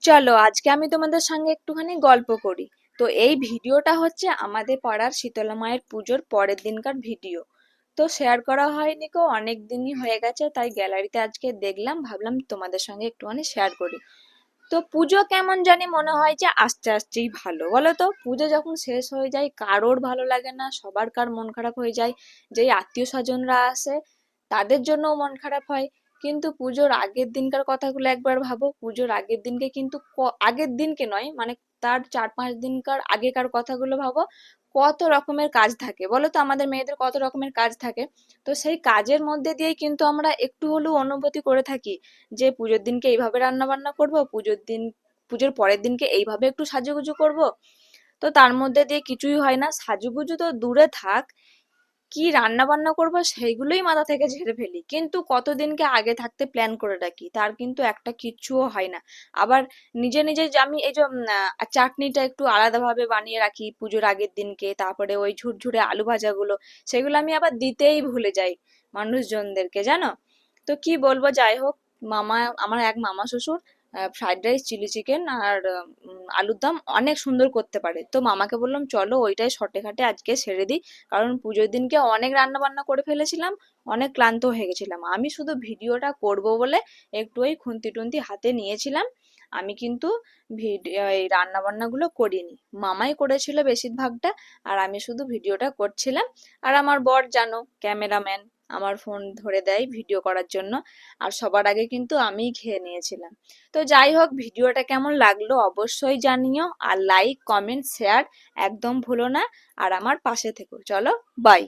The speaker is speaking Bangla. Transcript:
চলো আজকে আমি তোমাদের সঙ্গে একটুখানি গল্প করি। তো এই ভিডিওটা হচ্ছে আমাদের পাড়ার শীতলা মায়ের পুজোর পরের দিনকার ভিডিও। তো শেয়ার করা হয়নি কো, অনেক দিনই হয়ে গেছে, তাই গ্যালারিতে আজকে দেখলাম, ভাবলাম তোমাদের সঙ্গে একটুখানি শেয়ার করি। তো পুজো কেমন জানি মনে হয় যে আস্তে আস্তেই ভালো, বলো তো? পুজো যখন শেষ হয়ে যায় কারোর ভালো লাগে না, সবার কার মন খারাপ হয়ে যায়। যেই আত্মীয় স্বজনরা আসে তাদের জন্যও মন খারাপ হয়। কিন্তু পুজোর আগের দিনকার কথাগুলো একবার ভাবো, পুজোর আগের দিনকে কিন্তু আগের দিনকে নয়, মানে তার 4-5 দিনকার আগেকার কথাগুলো ভাবো। কত রকমের কাজ থাকে বলো তো, আমাদের মেয়েদের কত রকমের কাজ থাকে। তো সেই কাজের মধ্যে দিয়েই কিন্তু আমরা একটু হলেও অনুভূতি করে থাকি যে পুজোর দিনকে এইভাবে রান্না বান্না করব, পুজোর পরের দিনকে এইভাবে একটু সাজুগুজু করব। তো তার মধ্যে দিয়ে কিছুই হয় না, সাজুগুজু তো দূরে থাক, কি রান্না বান্না করব সেইগুলোই মাথা থেকে ঝেড়ে ফেলি, কিন্তু কতদিনকে আগে থাকতে প্ল্যান করে রাখি, তার কিন্তু একটা কিচ্ছুও হয় না। আবার নিজে নিজে যে আমি এই যে চাটনিটা একটু আলাদাভাবে বানিয়ে রাখি পুজোর আগের দিনকে, তারপরে ওই ঝুরঝুরে আলু ভাজাগুলো, সেগুলো আমি আবার দিতেই ভুলে যাই মানুষজনদেরকে, জানো। তো কি বলবো, যাই হোক। মামা, আমার এক মামা শ্বশুর ফ্রাইড রাইস, চিলি চিকেন আর আলুর দম অনেক সুন্দর করতে পারে। তো মামাকে বললাম চলো ওইটাই শর্টে খাটে আজকে সেরে দিই, কারণ পুজোর দিনকে অনেক রান্না বান্না করে ফেলেছিলাম, অনেক ক্লান্ত হয়ে গেছিলাম। আমি শুধু ভিডিওটা করব বলে একটু ওই খুন্তি টুন্তি হাতে নিয়েছিলাম। আমি কিন্তু ভিডিও এই রান্না বান্নাগুলো করিনি, মামাই করেছিল বেশিরভাগটা, আর আমি শুধু ভিডিওটা করছিলাম। আর আমার বর জানো, ক্যামেরাম্যান, আমার ফোন ধরে দেয় ভিডিও করার জন্য। আর সবার আগে কিন্তু আমিই খেয়ে নিয়েছিলাম। তো যাই হোক, ভিডিওটা কেমন লাগলো অবশ্যই জানিও, আর লাইক কমেন্ট শেয়ার একদম ভুলো না। আর আমার পাশে থেকো, চলো, বাই।